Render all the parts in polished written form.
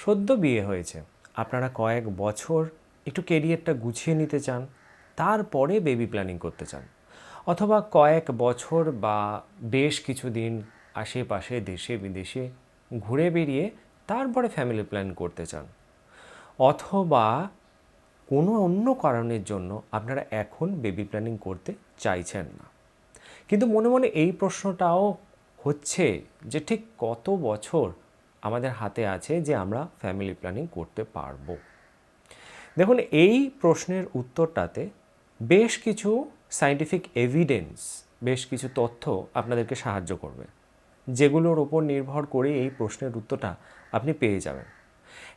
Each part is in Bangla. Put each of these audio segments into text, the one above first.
সদ্য বিয়ে হয়েছে, আপনারা কয়েক বছর একটু কেরিয়ারটা গুছিয়ে নিতে চান, তারপরে বেবি প্ল্যানিং করতে চান, অথবা কয়েক বছর বা বেশ কিছুদিন আশেপাশে দেশে বিদেশে ঘুরে বেরিয়ে তারপরে ফ্যামিলি প্ল্যান করতে চান, অথবা কোনো অন্য কারণের জন্য আপনারা এখন বেবি প্ল্যানিং করতে চাইছেন না, কিন্তু মনে মনে এই প্রশ্নটাও হচ্ছে যে ঠিক কত বছর আমাদের হাতে আছে যে আমরা ফ্যামিলি প্ল্যানিং করতে পারবো। দেখুন, এই প্রশ্নের উত্তরটাতে বেশ কিছু সায়েন্টিফিক এভিডেন্স, বেশ কিছু তথ্য আপনাদেরকে সাহায্য করবে, যেগুলোর ওপর নির্ভর করে এই প্রশ্নের উত্তরটা আপনি পেয়ে যাবেন।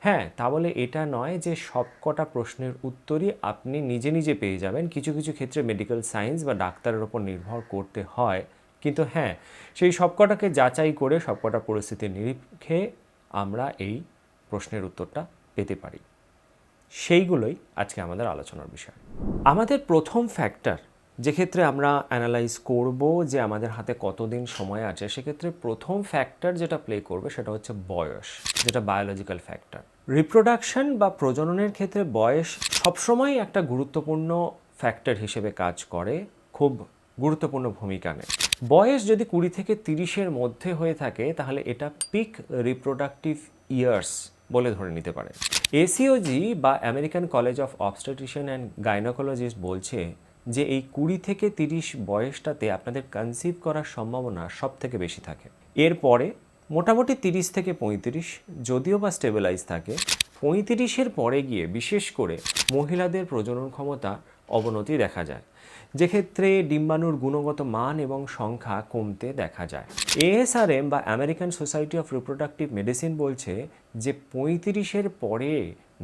হ্যাঁ, তা বলে এটা নয় যে সবকটা প্রশ্নের উত্তরই আপনি নিজে নিজে পেয়ে যাবেন। কিছু কিছু ক্ষেত্রে মেডিকেল সায়েন্স বা ডাক্তারের ওপর নির্ভর করতে হয়, কিন্তু হ্যাঁ, সেই সবকটাকে যাচাই করে সবকটা পরিস্থিতির নিরিখে আমরা এই প্রশ্নের উত্তরটা পেতে পারি। সেইগুলোই আজকে আমাদের আলোচনার বিষয়। আমাদের প্রথম ফ্যাক্টর, যে ক্ষেত্রে আমরা অ্যানালাইজ করব যে আমাদের হাতে কতদিন সময় আছে, সেক্ষেত্রে প্রথম ফ্যাক্টর যেটা প্লে করবে সেটা হচ্ছে বয়স, যেটা বায়োলজিক্যাল ফ্যাক্টর। রিপ্রোডাকশন বা প্রজননের ক্ষেত্রে বয়স সবসময় একটা গুরুত্বপূর্ণ ফ্যাক্টর হিসেবে কাজ করে, খুব গুরুত্বপূর্ণ ভূমিকা নেয়। বয়স যদি 20 থেকে 30-এর মধ্যে হয়ে থাকে তাহলে এটা পিক রিপ্রোডাক্টিভ ইয়ার্স বলে ধরে নিতে পারে। এসিওজি বা American college of obstetrician and gynaecologist বলছে যে এই 20 থেকে 30 বয়সটাতে আপনাদের কনসিভ করার সম্ভাবনা সব থেকে বেশি থাকে। এরপরে মোটামুটি 30 থেকে 35 যদিও বা স্টেবিলাইজ থাকে, 35-এর পরে গিয়ে বিশেষ করে মহিলাদের প্রজনন ক্ষমতা অবনতি দেখা যায়, যেক্ষেত্রে ডিম্বাণুর গুণগত মান এবং সংখ্যা কমতে দেখা যায়। এএসআরএম বা American society of reproductive medicine বলছে যে 35-এর পরে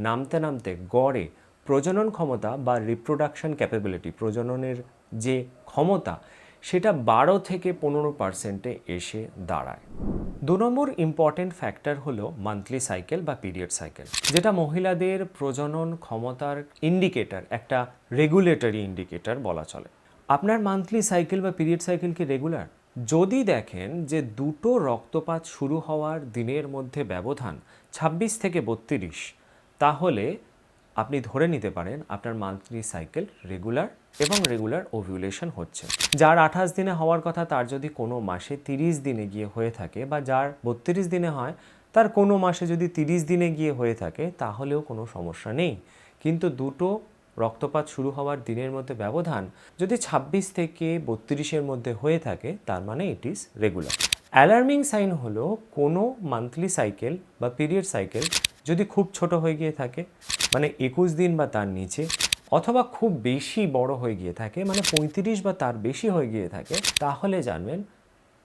নামতে নামতে গড়ে প্রজনন ক্ষমতা বা রিপ্রোডাকশন ক্যাপাবিলিটি, প্রজননের যে ক্ষমতা, সেটা 12 থেকে 15%-এ এসে দাঁড়ায়। 2 নম্বর ইম্পর্টেন্ট ফ্যাক্টর হলো মান্থলি সাইকেল বা পিরিয়ড সাইকেল, যেটা মহিলাদের প্রজনন ক্ষমতার ইন্ডিকেটর, একটা রেগুলেটরি ইন্ডিকেটর বলা চলে। আপনার মান্থলি সাইকেল বা পিরিয়ড সাইকেল কি রেগুলার? যদি দেখেন যে দুটো রক্তপাত শুরু হওয়ার দিনের মধ্যে ব্যবধান 26 থেকে 32, তাহলে আপনি ধরে নিতে পারেন আপনার মান্থলি সাইকেল রেগুলার এবং রেগুলার ওভিউলেশন হচ্ছে। যার 28 দিনে হওয়ার কথা তার যদি কোনো মাসে 30 দিনে গিয়ে হয়ে থাকে, বা যার 32 দিনে হয় তার কোনো মাসে যদি 30 দিনে গিয়ে হয়ে থাকে, তাহলেও কোনো সমস্যা নেই। কিন্তু দুটো রক্তপাত শুরু হওয়ার দিনের মধ্যে ব্যবধান যদি 26 থেকে 32-এর মধ্যে হয়ে থাকে, তার মানে it is regular. Alarming sign হলো কোনো মান্থলি সাইকেল বা পিরিয়ড সাইকেল যদি খুব ছোট হয়ে গিয়ে থাকে, মানে 21 দিন বা তার নিচে, অথবা খুব বেশি বড় হয়ে গিয়ে থাকে, মানে 35 বা তার বেশি হয়ে গিয়ে থাকে, তাহলে জানবেন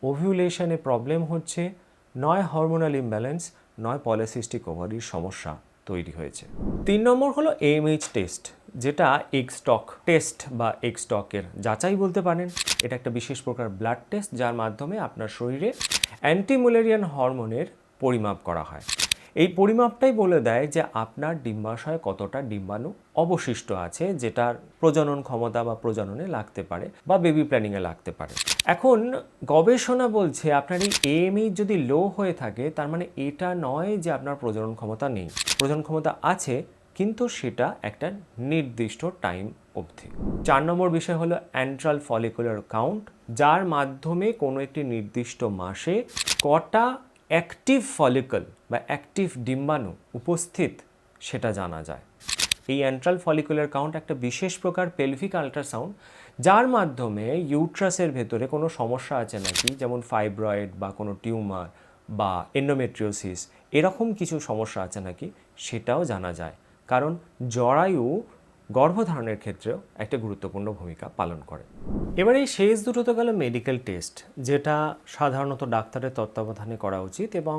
ওভিউলেশনে প্রবলেম হচ্ছে, নয় হরমোনাল ইমব্যালেন্স, নয় পলিসিস্টিক ওভারির সমস্যা তৈরি হয়েছে। 3 নম্বর হলো এএমএইচ টেস্ট, যেটা এগ স্টক টেস্ট বা এগ স্টকের যাচাই বলতে পারেন। এটা একটা বিশেষ প্রকার ব্লাড টেস্ট যার মাধ্যমে আপনার শরীরে অ্যান্টিমুলেরিয়ান হরমোনের পরিমাপ করা হয়। এই পরিমাপটাই বলে দেয় যে আপনার ডিম্বাশয়ে কতটা ডিম্বাণু অবশিষ্ট আছে, যেটার প্রজনন ক্ষমতা বা প্রজননে লাগতে পারে বা বেবি প্ল্যানিংয়ে লাগতে পারে। এখন গবেষণা বলছে আপনার এই এএমএইচ যদি লো হয়ে থাকে, তার মানে এটা নয় যে আপনার প্রজনন ক্ষমতা নেই। প্রজনন ক্ষমতা আছে, কিন্তু সেটা একটা নির্দিষ্ট টাইম অবধি। 4 নম্বর বিষয় হলো অ্যান্ট্রাল ফলিকুলার কাউন্ট, যার মাধ্যমে কোনো একটি নির্দিষ্ট মাসে কটা অ্যাক্টিভ ফলিকল বা অ্যাক্টিভ ডিম্বাণু উপস্থিত সেটা জানা যায়। এই অ্যান্ট্রাল ফলিকুলার কাউন্ট একটা বিশেষ প্রকার পেলভিক আল্ট্রাসাউন্ড, যার মাধ্যমে ইউট্রাসের ভেতরে কোনো সমস্যা আছে নাকি, যেমন ফাইব্রয়েড বা কোনো টিউমার বা এন্ডোমেট্রিওসিস, এরকম কিছু সমস্যা আছে নাকি সেটাও জানা যায়। কারণ জরায়ু গর্ভধারণের ক্ষেত্রেও একটা গুরুত্বপূর্ণ ভূমিকা পালন করে। এবার এই শেষ দুটো তো গেল মেডিকেল টেস্ট, যেটা সাধারণত ডাক্তারের তত্ত্বাবধানে করা উচিত এবং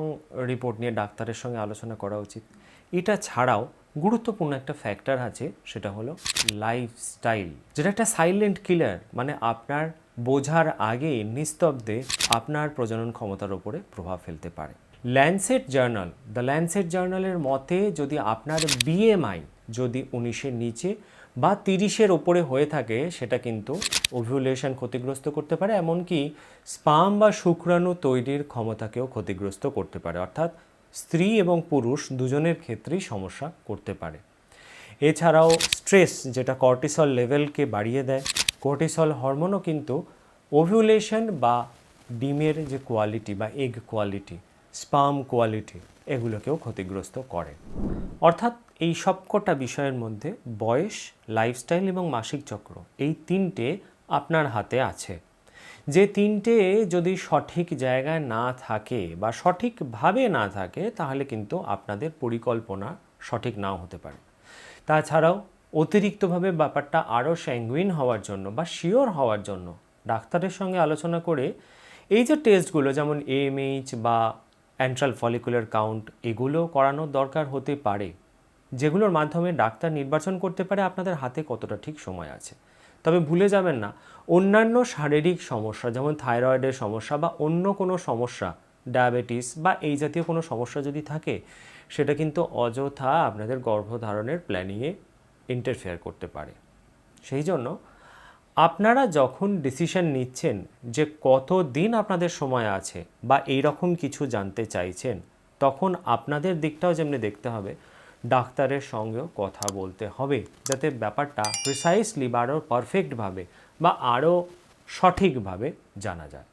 রিপোর্ট নিয়ে ডাক্তারের সঙ্গে আলোচনা করা উচিত। এটা ছাড়াও গুরুত্বপূর্ণ একটা ফ্যাক্টর আছে, সেটা হলো লাইফস্টাইল, যেটা একটা সাইলেন্ট কিলার, মানে আপনার বোঝার আগে নিস্তব্ধে আপনার প্রজনন ক্ষমতার উপরে প্রভাব ফেলতে পারে। দ্য ল্যান্সেট জার্নালের মতে যদি আপনার বিএমআই যদি 19-এর নিচে বা 30-এর ওপরে হয়ে থাকে, সেটা কিন্তু ওভিউলেশন ক্ষতিগ্রস্ত করতে পারে, এমনকি স্পার্ম বা শুক্রাণু তৈরির ক্ষমতাকেও ক্ষতিগ্রস্ত করতে পারে। অর্থাৎ স্ত্রী এবং পুরুষ দুজনের ক্ষেত্রেই সমস্যা করতে পারে। এছাড়াও স্ট্রেস, যেটা কর্টিসল লেভেলকে বাড়িয়ে দেয়, কর্টিসল হরমোনও কিন্তু ওভিউলেশন বা ডিমের যে কোয়ালিটি বা এগ কোয়ালিটি, স্পার্ম কোয়ালিটি, এগুলোকেও ক্ষতিগ্রস্ত করে। অর্থাৎ এই সবকটা বিষয়ের মধ্যে বয়স, লাইফস্টাইল এবং মাসিক চক্র, এই তিনটে আপনার হাতে আছে। যে তিনটে যদি সঠিক জায়গায় না থাকে বা সঠিকভাবে না থাকে, তাহলে কিন্তু আপনাদের পরিকল্পনা সঠিক নাও হতে পারে। তাছাড়াও অতিরিক্তভাবে ব্যাপারটা আরও স্যাঙ্গুইন হওয়ার জন্য বা শিওর হওয়ার জন্য ডাক্তারের সঙ্গে আলোচনা করে এই যে টেস্টগুলো, যেমন এএমএইচ বা অ্যান্ট্রাল ফলিকুলার কাউন্ট, এগুলো করানোর দরকার হতে পারে, যেগুলোর মাধ্যমে ডাক্তার নির্বাচন করতে পারে আপনাদের হাতে কতটা ঠিক সময় আছে। তবে ভুলে যাবেন না, অন্যান্য শারীরিক সমস্যা যেমন থাইরয়েডের সমস্যা বা অন্য কোনো সমস্যা, ডায়াবেটিস বা এই জাতীয় কোনো সমস্যা যদি থাকে, সেটা কিন্তু অযথা আপনাদের গর্ভধারণের প্ল্যানিংয়ে ইন্টারফেয়ার করতে পারে। সেই জন্য আপনারা যখন ডিসিশন নিচ্ছেন যে কত দিন আপনাদের সময় আছে বা এই রকম কিছু জানতে চাইছেন, তখন আপনাদের দিকটাও যেমনি দেখতে হবে, ডাক্তারের সঙ্গেও কথা বলতে হবে, যাতে ব্যাপারটা প্রিসাইসলি বা আরও পারফেক্টভাবে বা আরও সঠিকভাবে জানা যায়।